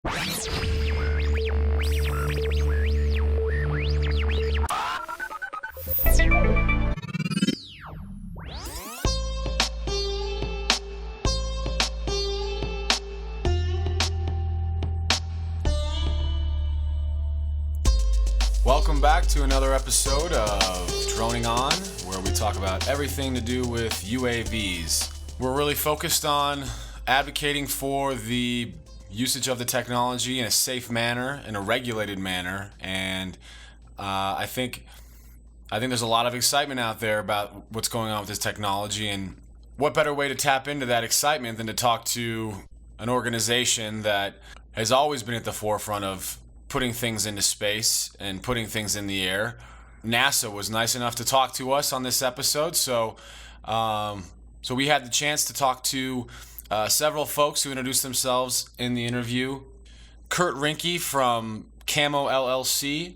Welcome back to another episode of Droning On, where we talk about everything to do with UAVs. We're really focused on advocating for the usage of the technology in a safe manner, in a regulated manner, and I think there's a lot of excitement out there about what's going on with this technology, and what better way to tap into that excitement than to talk to an organization that has always been at the forefront of putting things into space and putting things in the air. NASA was nice enough to talk to us on this episode, so we had the chance to talk to several folks who introduced themselves in the interview. Kurt Rinke from Camo LLC,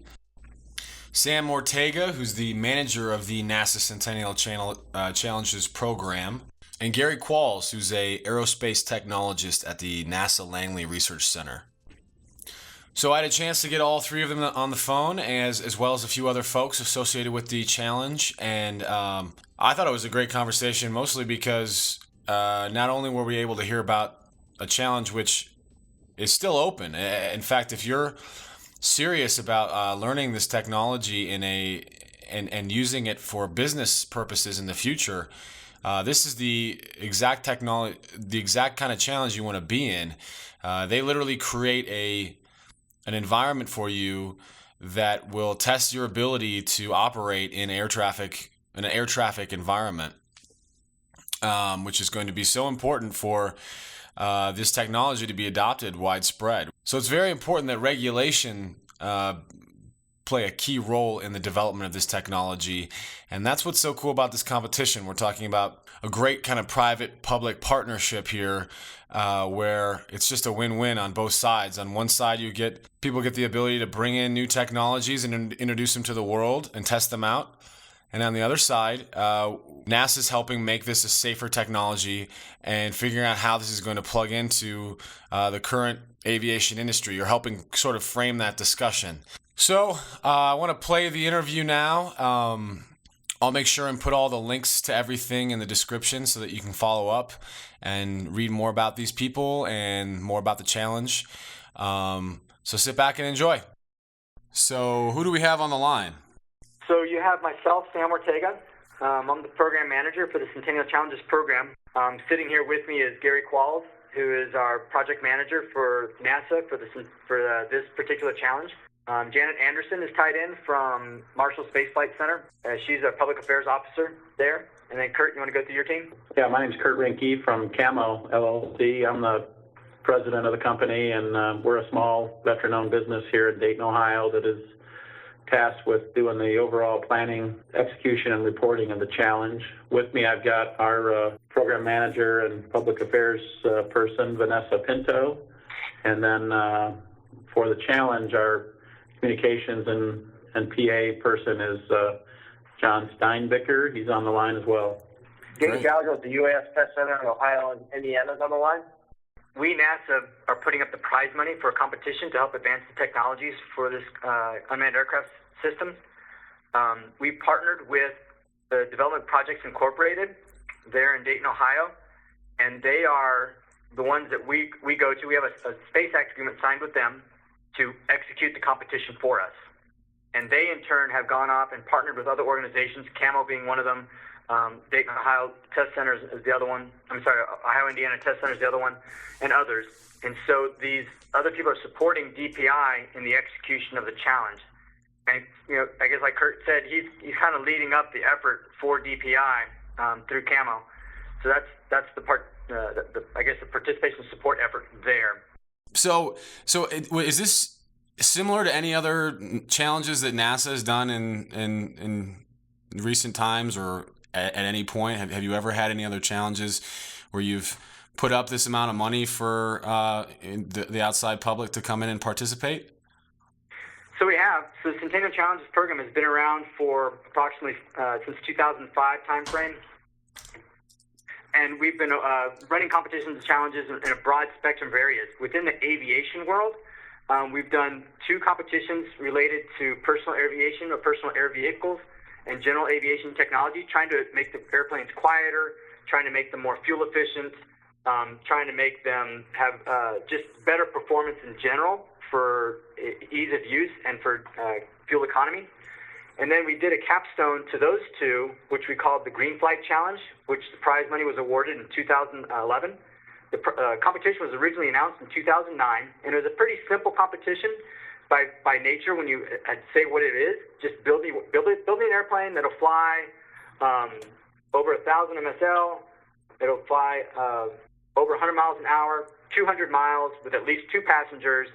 Sam Ortega, who's the manager of the NASA Centennial Challenges program, and Gary Qualls, who's a aerospace technologist at the NASA Langley Research Center. So I had a chance to get all three of them on the phone, as well as a few other folks associated with the challenge, and I thought it was a great conversation, mostly because not only were we able to hear about a challenge which is still open. In fact, if you're serious about learning this technology and using it for business purposes in the future, this is the exact kind of challenge you want to be in. They literally create an environment for you that will test your ability to operate in an air traffic environment, which is going to be so important for this technology to be adopted widespread. So it's very important that regulation play a key role in the development of this technology, and that's what's so cool about this competition. We're talking about a great kind of private-public partnership here, where it's just a win-win on both sides. On one side, people get the ability to bring in new technologies and introduce them to the world and test them out. And on the other side, NASA's helping make this a safer technology and figuring out how this is going to plug into the current aviation industry. You're helping sort of frame that discussion. So I want to play the interview now. I'll make sure and put all the links to everything in the description so that you can follow up and read more about these people and more about the challenge. So sit back and enjoy. So who do we have on the line? So you have myself, Sam Ortega. I'm the program manager for the Centennial Challenges program. Sitting here with me is Gary Qualls, who is our project manager for NASA for this particular challenge. Janet Anderson is tied in from Marshall Space Flight Center. She's a public affairs officer there. And then Kurt, you want to go through your team? Yeah, my name's Kurt Rinke from Camo LLC. I'm the president of the company, and we're a small veteran-owned business here in Dayton, Ohio that is tasked with doing the overall planning, execution, and reporting of the challenge. With me, I've got our program manager and public affairs person, Vanessa Pinto. And then for the challenge, our communications and PA person is John Steinbicker. He's on the line as well. Dave Gallagher with the UAS Test Center in Ohio and Indiana's on the line. We, NASA, are putting up the prize money for a competition to help advance the technologies for this unmanned aircraft system. We partnered with the Development Projects Incorporated there in Dayton, Ohio, and they are the ones that we go to. We have a SpaceX agreement signed with them to execute the competition for us. And they, in turn, have gone off and partnered with other organizations, Camo being one of them, Dayton, Ohio Test Center is the other one. Ohio, Indiana Test Center is the other one, and others. And so these other people are supporting DPI in the execution of the challenge. And, I guess like Kurt said, he's kind of leading up the effort for DPI through Camo. So that's the part, the participation support effort there. So is this similar to any other challenges that NASA has done in recent times, or at any point? Have you ever had any other challenges where you've put up this amount of money for the outside public to come in and participate? So we have. So the Centennial Challenges program has been around for approximately since 2005 timeframe. and we've been running competitions and challenges in a broad spectrum of areas. Within the aviation world, we've done 2 competitions related to personal aviation or personal air vehicles and general aviation technology, trying to make the airplanes quieter, trying to make them more fuel efficient, trying to make them have just better performance in general for ease of use and for fuel economy. And then we did a capstone to those 2, which we called the Green Flight Challenge, which the prize money was awarded in 2011. The competition was originally announced in 2009, and it was a pretty simple competition by nature. When you say what it is, just building an airplane that'll fly over 1,000 MSL. It'll fly over 100 miles an hour, 200 miles with at least 2 passengers,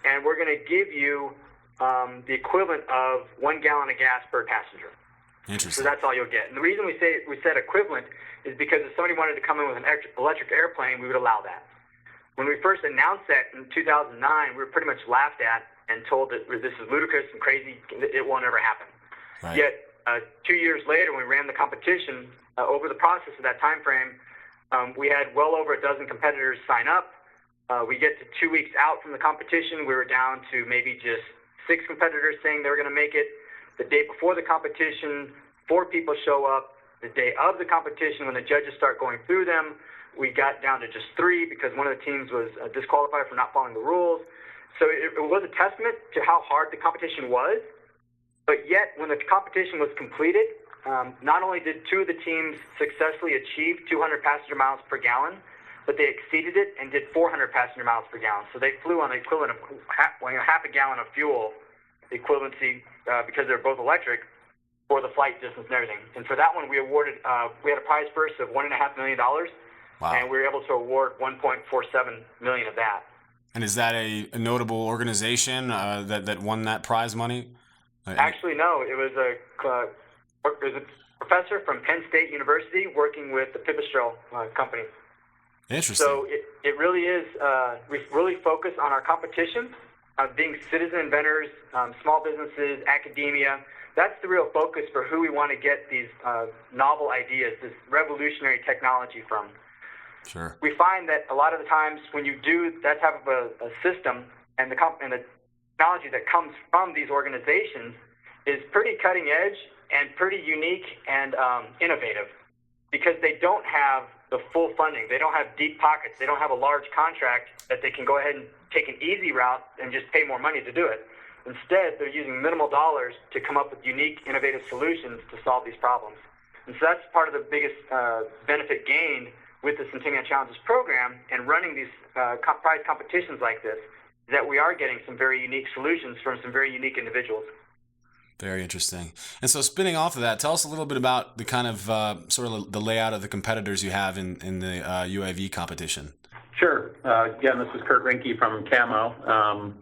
and we're going to give you the equivalent of 1 gallon of gas per passenger. Interesting. So that's all you'll get. And the reason we said equivalent is because if somebody wanted to come in with an electric airplane, we would allow that. When we first announced that in 2009, we were pretty much laughed at and told that this is ludicrous and crazy. It won't ever happen. Right. Yet 2 years later, when we ran the competition, over the process of that time frame, we had well over a dozen competitors sign up. We get to 2 weeks out from the competition, we were down to maybe just 6 competitors saying they were going to make it. The day before the competition, 4 people show up. The day of the competition, when the judges start going through them, we got down to just 3 because one of the teams was disqualified for not following the rules. So it was a testament to how hard the competition was. But yet, when the competition was completed, not only did 2 of the teams successfully achieve 200 passenger miles per gallon, but they exceeded it and did 400 passenger miles per gallon. So they flew on the equivalent of half a gallon of fuel, equivalency, because they're both electric, for the flight distance and everything. And for that one, we had a prize purse of $1.5 million, Wow. and we were able to award $1.47 million of that. And is that a notable organization that won that prize money? Actually, no. It was a professor from Penn State University working with the Pipistrel company. Interesting. So it really is, we really focus on our competition, being citizen inventors, small businesses, academia. That's the real focus for who we want to get these novel ideas, this revolutionary technology from. Sure. We find that a lot of the times when you do that type of a system, and the technology that comes from these organizations is pretty cutting edge and pretty unique and innovative, because they don't have the full funding. They don't have deep pockets. They don't have a large contract that they can go ahead and take an easy route and just pay more money to do it. Instead, they're using minimal dollars to come up with unique, innovative solutions to solve these problems. And so that's part of the biggest benefit gained with the Centennial Challenges program and running these prize competitions like this, is that we are getting some very unique solutions from some very unique individuals. Very interesting. And so spinning off of that, tell us a little bit about the kind of sort of the layout of the competitors you have in the UAV competition. Sure. Again, this is Kurt Rinke from Camo.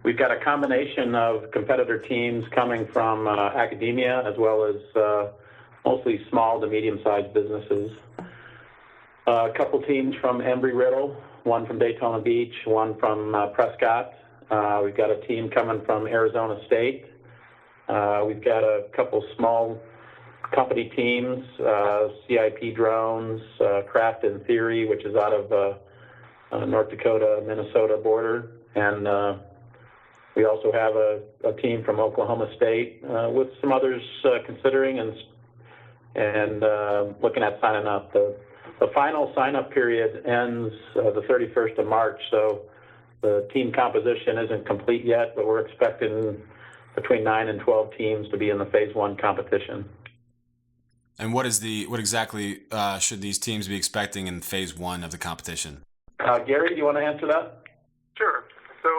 We've got a combination of competitor teams coming from academia as well as mostly small to medium-sized businesses. A couple teams from Embry-Riddle, one from Daytona Beach, one from Prescott. We've got a team coming from Arizona State. We've got a couple small company teams, CIP Drones, Craft in Theory, which is out of North Dakota, Minnesota border. And we also have a team from Oklahoma State with some others considering and looking at signing up. The final sign-up period ends the 31st of March, so the team composition isn't complete yet, but we're expecting between 9 and 12 teams to be in the Phase 1 competition. And what exactly should these teams be expecting in Phase 1 of the competition? Gary, do you want to answer that? Sure. So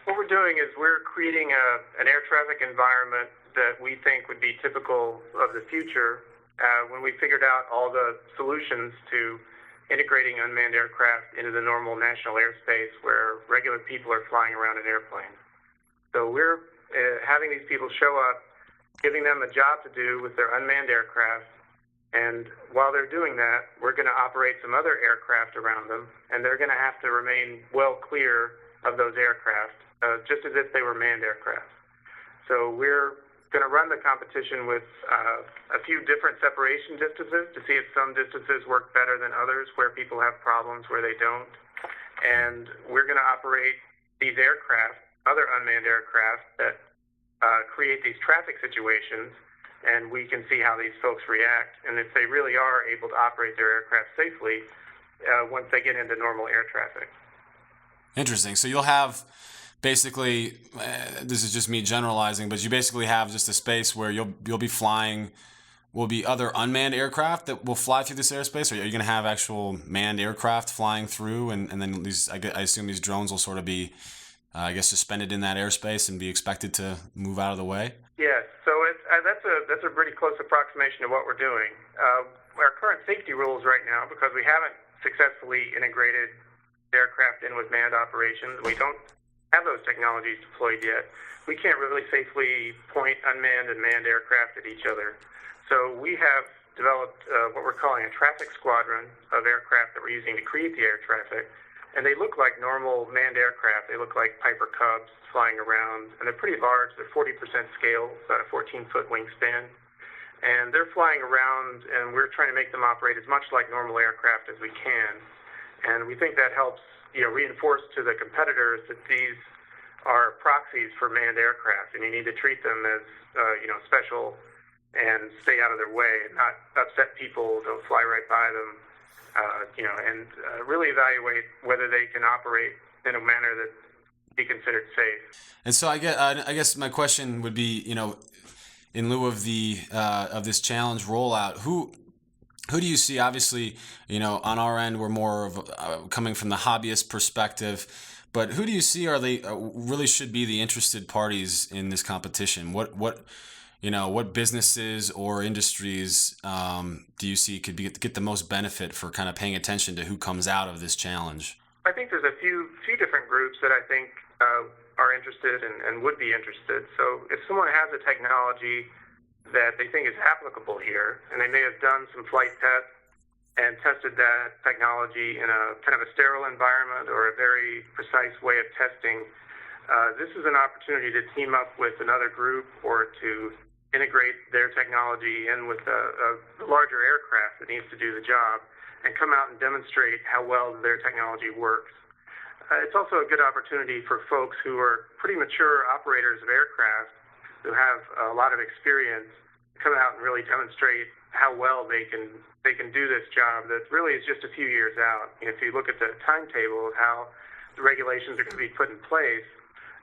what we're doing is we're creating an air traffic environment that we think would be typical of the future when we figured out all the solutions to integrating unmanned aircraft into the normal national airspace where regular people are flying around in airplanes. So we're having these people show up, giving them a job to do with their unmanned aircraft, and while they're doing that, we're going to operate some other aircraft around them, and they're going to have to remain well clear of those aircraft, just as if they were manned aircraft. So we're going to run the competition with a few different separation distances to see if some distances work better than others, where people have problems, where they don't. And we're going to operate these aircraft, other unmanned aircraft that create these traffic situations, and we can see how these folks react, and if they really are able to operate their aircraft safely once they get into normal air traffic. Interesting. So you'll have basically, this is just me generalizing, but you basically have just a space where you'll be flying. Will be other unmanned aircraft that will fly through this airspace, or are you going to have actual manned aircraft flying through, and then these? I assume these drones will sort of be, suspended in that airspace and be expected to move out of the way. Yes. So that's a pretty close approximation of what we're doing. Our current safety rules right now, because we haven't successfully integrated aircraft in with manned operations, we don't have those technologies deployed yet. We can't really safely point unmanned and manned aircraft at each other. So we have developed what we're calling a traffic squadron of aircraft that we're using to create the air traffic. And they look like normal manned aircraft. They look like Piper Cubs flying around. And they're pretty large. They're 40% scale, about a 14-foot wingspan. And they're flying around, and we're trying to make them operate as much like normal aircraft as we can. And we think that helps reinforce to the competitors that these are proxies for manned aircraft, and you need to treat them as special and stay out of their way and not upset people. Don't fly right by them, and really evaluate whether they can operate in a manner that be considered safe. And so I guess my question would be, in lieu of of this challenge rollout, who do you see? Obviously, on our end, we're more of coming from the hobbyist perspective, but who do you see are they really should be the interested parties in this competition? What businesses or industries do you see could get the most benefit for kind of paying attention to who comes out of this challenge? I think there's a few different groups that I think are interested and would be interested. So if someone has a technology that they think is applicable here, and they may have done some flight tests and tested that technology in a kind of a sterile environment or a very precise way of testing, this is an opportunity to team up with another group or to integrate their technology in with a larger aircraft that needs to do the job and come out and demonstrate how well their technology works. It's also a good opportunity for folks who are pretty mature operators of aircraft who have a lot of experience to come out and really demonstrate how well they can do this job that really is just a few years out. If you look at the timetable of how the regulations are going to be put in place,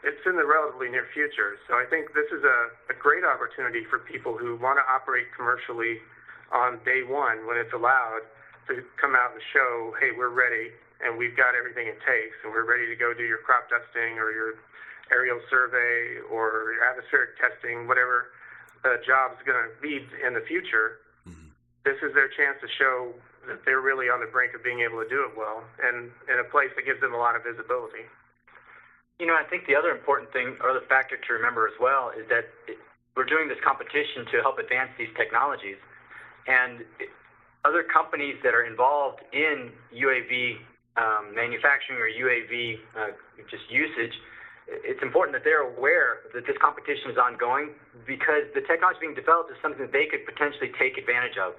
it's in the relatively near future. So I think this is a great opportunity for people who want to operate commercially on day one when it's allowed to come out and show, hey, we're ready and we've got everything it takes and we're ready to go do your crop dusting or your aerial survey or your atmospheric testing, whatever the job's going to be in the future. Mm-hmm. This is their chance to show that they're really on the brink of being able to do it well and in a place that gives them a lot of visibility. I think the other important thing, or the factor to remember as well, is that we're doing this competition to help advance these technologies. And other companies that are involved in UAV manufacturing or UAV just usage, it's important that they're aware that this competition is ongoing because the technology being developed is something that they could potentially take advantage of.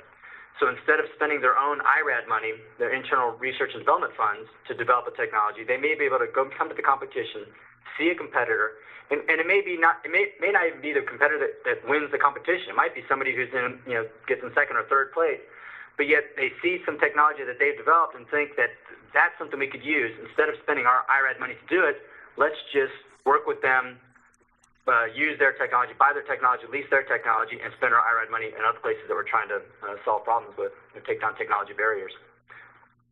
So instead of spending their own IRAD money, their internal research and development funds, to develop a technology, they may be able to come to the competition, see a competitor, and it may not even be the competitor that wins the competition. It might be somebody who's gets in second or third place, but yet they see some technology that they've developed and think that that's something we could use. Instead of spending our IRAD money to do it, let's just work with them, use their technology, buy their technology, lease their technology, and spend our IRAD money in other places that we're trying to solve problems with and take down technology barriers.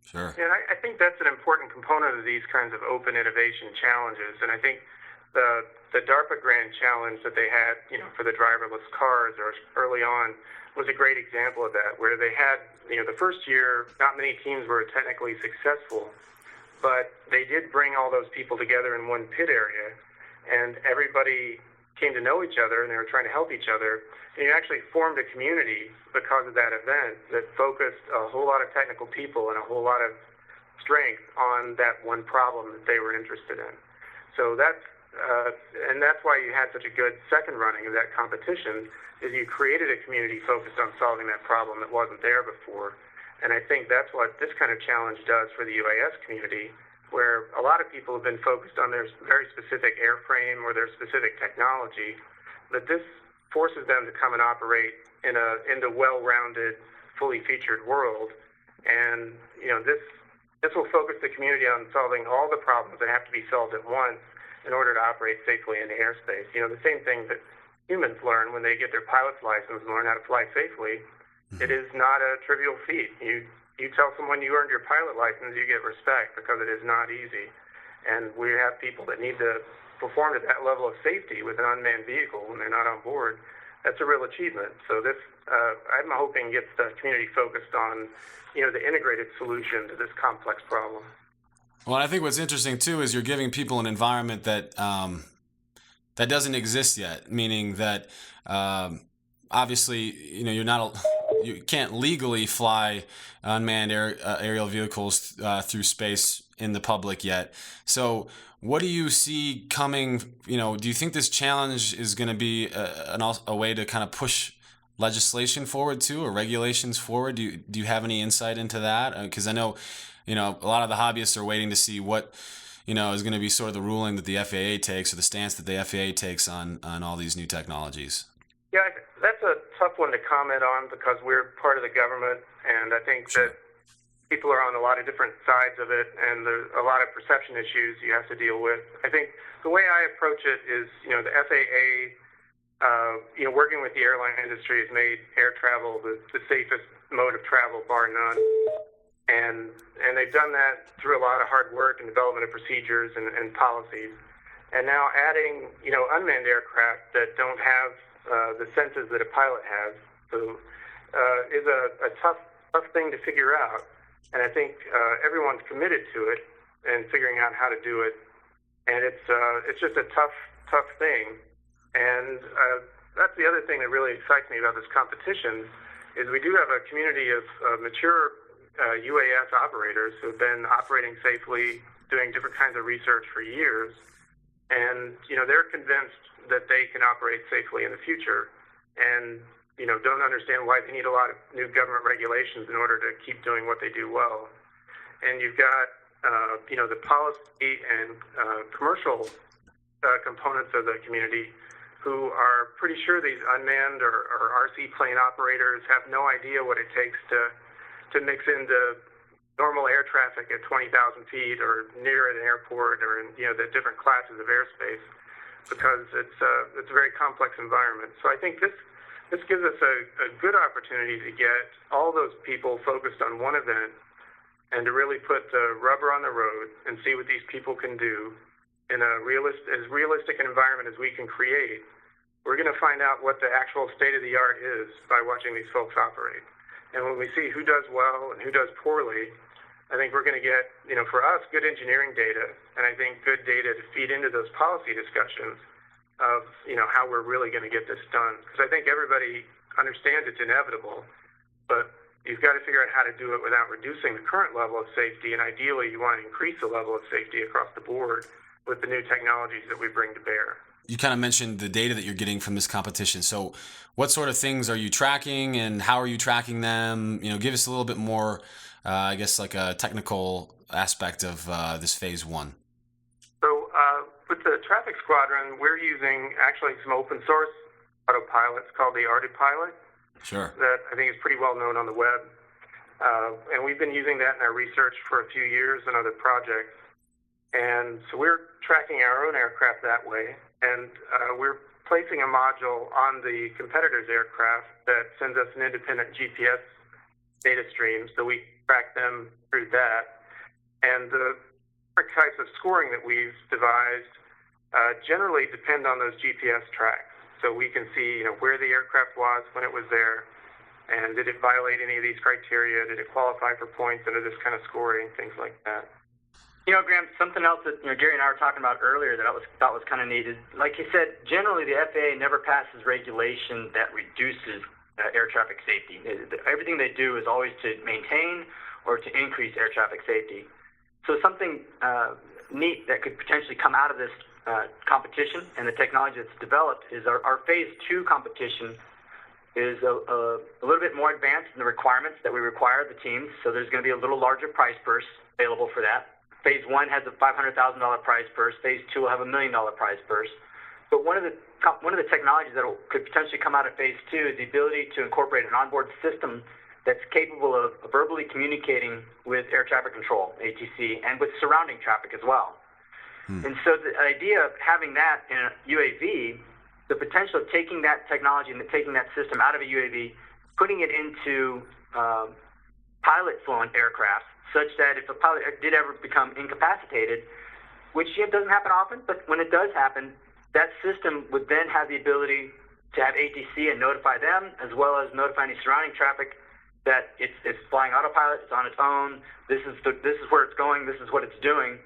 Sure. Yeah, and I think that's an important component of these kinds of open innovation challenges. And I think the DARPA Grand Challenge that they had, for the driverless cars early on was a great example of that, where they had, the first year, not many teams were technically successful, but they did bring all those people together in one pit area, and everybody came to know each other, and they were trying to help each other. And you actually formed a community because of that event that focused a whole lot of technical people and a whole lot of strength on that one problem that they were interested in. So that's and that's why you had such a good second running of that competition, is you created a community focused on solving that problem that wasn't there before. And I think that's what this kind of challenge does for the UAS community, where a lot of people have been focused on their very specific airframe or their specific technology, but this forces them to come and operate in a well-rounded, fully featured world. And this will focus the community on solving all the problems that have to be solved at once in order to operate safely in the airspace. The same thing that humans learn when they get their pilot's license and learn how to fly safely. It is not a trivial feat. You tell someone you earned your pilot license, you get respect, because it is not easy. And we have people that need to perform at that level of safety with an unmanned vehicle when they're not on board. That's a real achievement. So this, I'm hoping, gets the community focused on, the integrated solution to this complex problem. Well, I think what's interesting too is you're giving people an environment that that doesn't exist yet. Meaning that obviously, you can't legally fly unmanned aerial vehicles through space in the public yet. So, what do you see coming? Do you think this challenge is going to be a way to kind of push legislation forward too, or regulations forward? Do you have any insight into that? Because I know, a lot of the hobbyists are waiting to see what, is going to be sort of the ruling that the FAA takes, or the stance that the FAA takes on all these new technologies. Yeah, that's a tough one to comment on because we're part of the government, and I think Sure. that people are on a lot of different sides of it, and there's a lot of perception issues you have to deal with. I think the way I approach it is, the FAA, working with the airline industry has made air travel the safest mode of travel, bar none. And they've done that through a lot of hard work and development of procedures and policies. And now adding, unmanned aircraft that don't have the senses that a pilot has, so is a tough thing to figure out. And I think everyone's committed to it and figuring out how to do it. And it's just a tough thing. And that's the other thing that really excites me about this competition is we do have a community of mature UAS operators who have been operating safely, doing different kinds of research for years. And, they're convinced that they can operate safely in the future and, don't understand why they need a lot of new government regulations in order to keep doing what they do well. And you've got, the policy and commercial components of the community who are pretty sure these unmanned or RC plane operators have no idea what it takes to mix into normal air traffic at 20,000 feet or near an airport or in, the different classes of airspace, because it's a very complex environment. So I think this gives us a good opportunity to get all those people focused on one event and to really put the rubber on the road and see what these people can do in as realistic an environment as we can create. We're going to find out what the actual state of the art is by watching these folks operate. And when we see who does well and who does poorly, I think we're going to get, for us, good engineering data, and I think good data to feed into those policy discussions of, how we're really going to get this done. Because I think everybody understands it's inevitable, but you've got to figure out how to do it without reducing the current level of safety, and ideally you want to increase the level of safety across the board with the new technologies that we bring to bear. You kind of mentioned the data that you're getting from this competition. So what sort of things are you tracking, and how are you tracking them? Give us a little bit more, I guess, like a technical aspect of this phase one. So with the traffic squadron, we're using actually some open source autopilots called the Autopilot. Sure. That I think is pretty well known on the web. And we've been using that in our research for a few years and other projects. And so we're tracking our own aircraft that way. And we're placing a module on the competitor's aircraft that sends us an independent GPS data stream, so we track them through that. And the different types of scoring that we've devised generally depend on those GPS tracks. So we can see, where the aircraft was when it was there, and did it violate any of these criteria? Did it qualify for points under this kind of scoring, things like that. Graham, something else that Gary and I were talking about earlier that I thought was kind of neat is, like you said, generally the FAA never passes regulation that reduces air traffic safety. Everything they do is always to maintain or to increase air traffic safety. So something neat that could potentially come out of this competition and the technology that's developed is our phase 2 competition is a little bit more advanced in the requirements that we require of the teams. So there's going to be a little larger prize purse available for that. Phase 1 has a $500,000 prize purse. Phase 2 will have $1 million prize purse. But one of the technologies that could potentially come out of Phase 2 is the ability to incorporate an onboard system that's capable of verbally communicating with air traffic control, ATC, and with surrounding traffic as well. And so the idea of having that in a UAV, the potential of taking that technology and taking that system out of a UAV, putting it into pilot-flown aircraft, such that if a pilot did ever become incapacitated, which doesn't happen often, but when it does happen, that system would then have the ability to have ATC and notify them, as well as notify any surrounding traffic that it's flying autopilot, it's on its own, this is where it's going, this is what it's doing,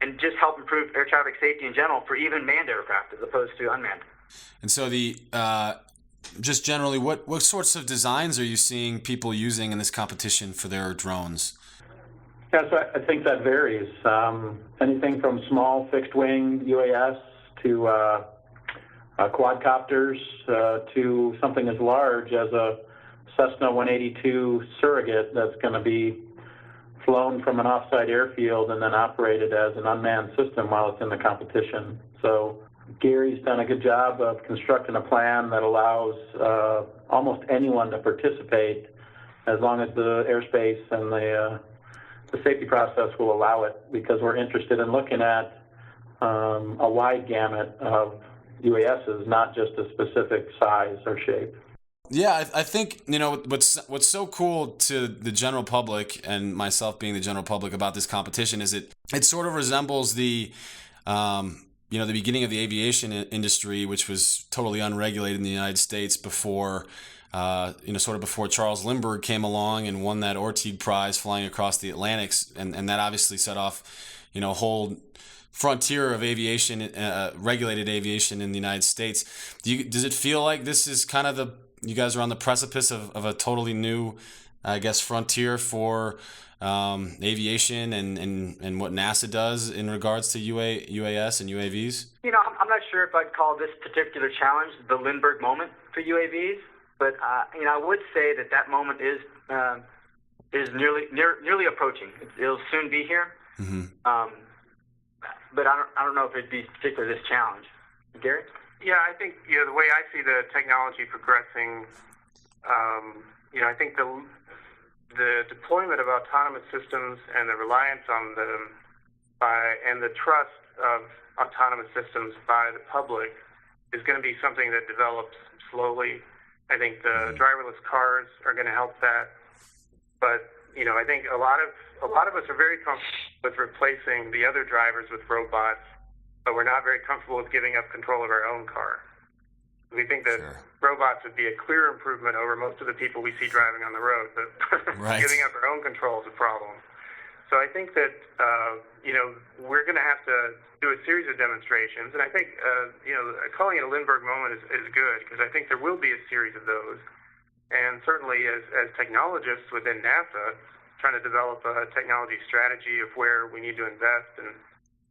and just help improve air traffic safety in general for even manned aircraft as opposed to unmanned. And so just generally, what sorts of designs are you seeing people using in this competition for their drones? Yeah, so I think that varies. Anything from small fixed-wing UAS to quadcopters to something as large as a Cessna 182 surrogate that's going to be flown from an offsite airfield and then operated as an unmanned system while it's in the competition. So Gary's done a good job of constructing a plan that allows almost anyone to participate as long as the airspace and the safety process will allow it, because we're interested in looking at a wide gamut of UASs, not just a specific size or shape. Yeah, I think, what's so cool to the general public, and myself being the general public, about this competition is it sort of resembles the beginning of the aviation industry, which was totally unregulated in the United States before, sort of before Charles Lindbergh came along and won that Orteig Prize flying across the Atlantics, and that obviously set off, a whole frontier of aviation, regulated aviation in the United States. Does it feel like this is kind of you guys are on the precipice of a totally new, I guess, frontier for aviation and what NASA does in regards to UAS and UAVs? I'm not sure if I'd call this particular challenge the Lindbergh moment for UAVs, but I would say that moment is nearly approaching. It'll soon be here. Mm-hmm. But I don't know if it'd be particularly this challenge. Gary? Yeah, I think the way I see the technology progressing, I think the deployment of autonomous systems and the reliance on them and the trust of autonomous systems by the public is going to be something that develops slowly. I think the driverless cars are going to help that, but I think a lot of us are very comfortable with replacing the other drivers with robots, but we're not very comfortable with giving up control of our own car. We think that robots would be a clear improvement over most of the people we see driving on the road, but giving up our own control is a problem. So I think that, we're going to have to do a series of demonstrations, and I think, calling it a Lindbergh moment is good, because I think there will be a series of those. And certainly as technologists within NASA, trying to develop a technology strategy of where we need to invest and,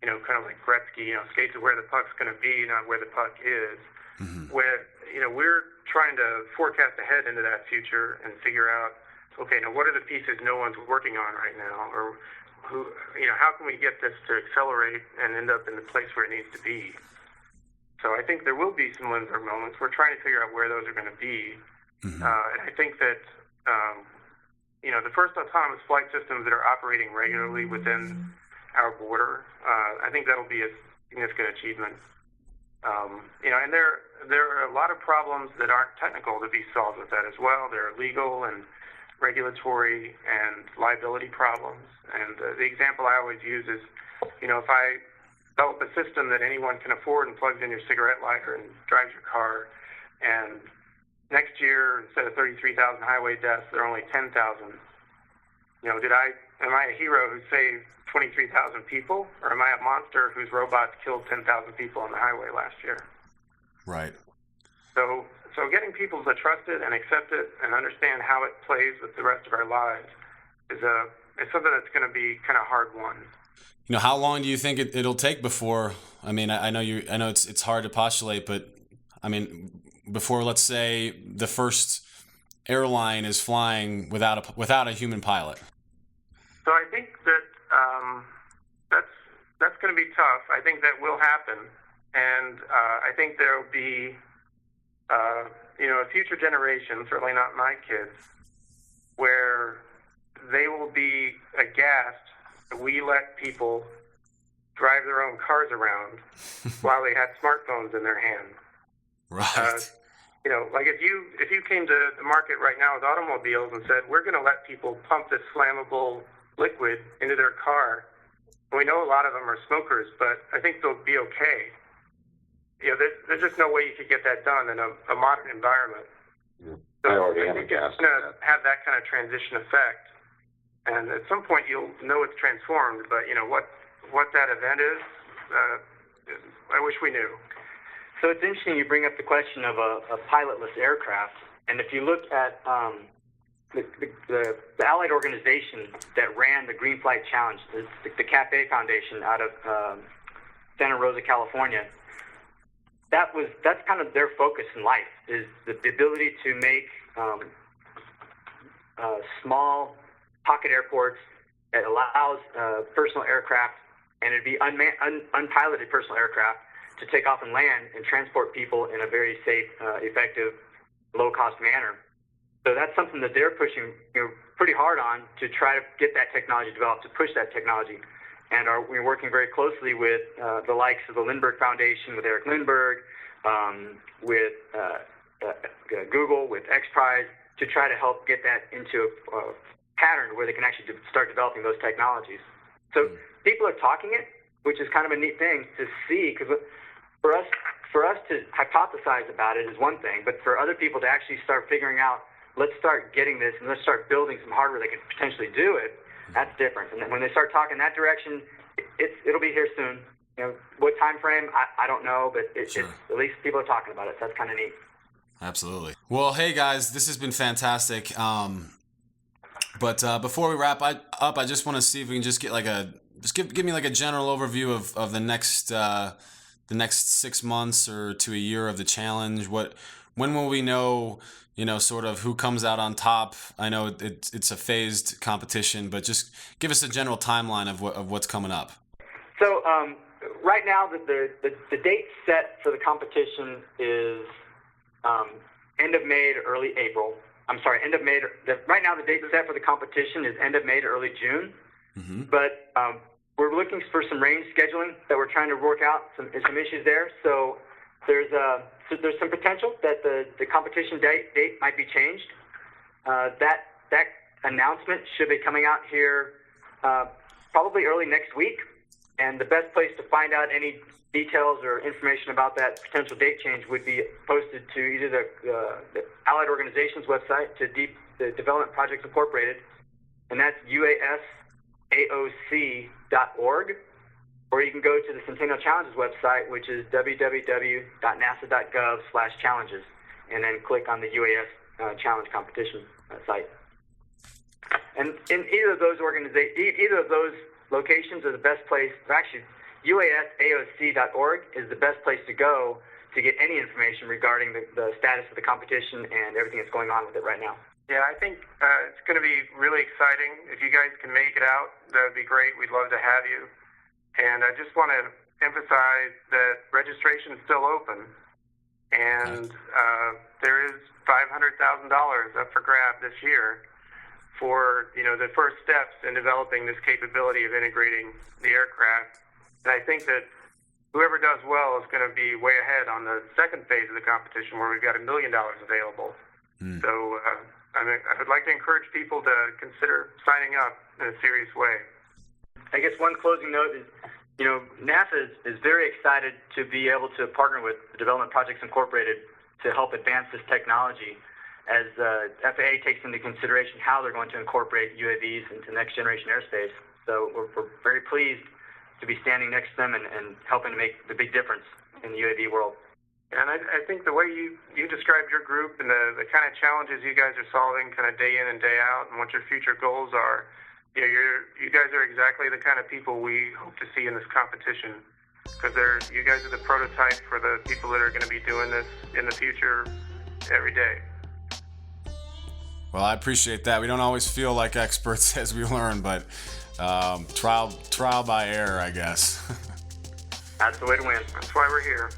kind of like Gretzky, skate to where the puck's going to be, not where the puck is. Mm-hmm. Where, we're trying to forecast ahead into that future and figure out, okay, now what are the pieces no one's working on right now? Or how can we get this to accelerate and end up in the place where it needs to be? So I think there will be some Lindbergh moments. We're trying to figure out where those are going to be. Mm-hmm. And I think that, the first autonomous flight systems that are operating regularly within our border, I think that'll be a significant achievement. And there are a lot of problems that aren't technical to be solved with that as well. There are legal and regulatory and liability problems. And the example I always use is, if I develop a system that anyone can afford and plugs in your cigarette lighter and drives your car, and next year, instead of 33,000 highway deaths, there are only 10,000, am I a hero who saved 23,000 people, or am I a monster whose robots killed 10,000 people on the highway last year? Right. So getting people to trust it and accept it and understand how it plays with the rest of our lives is something that's going to be kind of hard won. How long do you think it'll take before? I mean, I know it's hard to postulate, but I mean, before, let's say, the first airline is flying without a human pilot. So I think that that's going to be tough. I think that will happen, and I think there will be a future generation, certainly not my kids, where they will be aghast that we let people drive their own cars around while they had smartphones in their hand. Right. Like if you came to the market right now with automobiles and said, we're going to let people pump this flammable liquid into their car, and we know a lot of them are smokers, but I think they'll be okay. There's just no way you could get that done in a modern environment. Yeah. So I already have a think gas. it's going to have that kind of transition effect. And at some point you'll know it's transformed, but what that event is, I wish we knew. So it's interesting you bring up the question of a pilotless aircraft, and if you look at the allied organization that ran the Green Flight Challenge, the Cafe Foundation out of Santa Rosa, California, that's kind of their focus in life, is the ability to make small pocket airports that allows personal aircraft, and it'd be unpiloted personal aircraft, to take off and land and transport people in a very safe, effective, low-cost manner. So that's something that they're pushing pretty hard on to try to get that technology developed, to push that technology. And we're working very closely with the likes of the Lindbergh Foundation, with Eric Lindbergh, with Google, with X Prize, to try to help get that into a pattern where they can actually start developing those technologies. So people are talking it, which is kind of a neat thing to see, because for us to hypothesize about it is one thing, but for other people to actually start figuring out, let's start getting this and let's start building some hardware that can potentially do it, that's different. And then when they start talking that direction, it'll be here soon. What time frame, I don't know, but Sure. at least people are talking about it, so that's kind of neat. Absolutely. Well, hey guys, this has been fantastic. But before we wrap up, I just want to see if we can just get give me like a general overview of the next 6 months or to a year of the challenge. When will we know, sort of who comes out on top? I know it's a phased competition, but just give us a general timeline of what's coming up. So right now, the date set for the competition is end of May to early April. I'm sorry, end of May. Right now, the date set for the competition is end of May to early June. Mm-hmm. But we're looking for some range scheduling that we're trying to work out. Some issues there. So there's some potential that the competition date might be changed. That announcement should be coming out here probably early next week. And the best place to find out any details or information about that potential date change would be posted to either the Allied Organization's website, to the Development Projects Incorporated, and that's UASAOC.org, or you can go to the Centennial Challenges website, which is www.nasa.gov/challenges, and then click on the UAS Challenge Competition site. And in either of those locations are the best place. Actually, UASAOC.org is the best place to go to get any information regarding the status of the competition and everything that's going on with it right now. Yeah, I think it's going to be really exciting. If you guys can make it out, that would be great. We'd love to have you. And I just want to emphasize that registration is still open, and there is $500,000 up for grab this year for the first steps in developing this capability of integrating the aircraft. And I think that whoever does well is going to be way ahead on the second phase of the competition, where we've got $1 million available. So I would like to encourage people to consider signing up in a serious way. I guess one closing note is, NASA is very excited to be able to partner with the Development Projects Incorporated to help advance this technology, as FAA takes into consideration how they're going to incorporate UAVs into next generation airspace. So we're very pleased to be standing next to them and helping to make the big difference in the UAV world. And I think the way you described your group and the kind of challenges you guys are solving kind of day in and day out, and what your future goals are, you guys are exactly the kind of people we hope to see in this competition, because you guys are the prototype for the people that are going to be doing this in the future every day. Well, I appreciate that. We don't always feel like experts as we learn, but trial by error, I guess. That's the way to win. That's why we're here.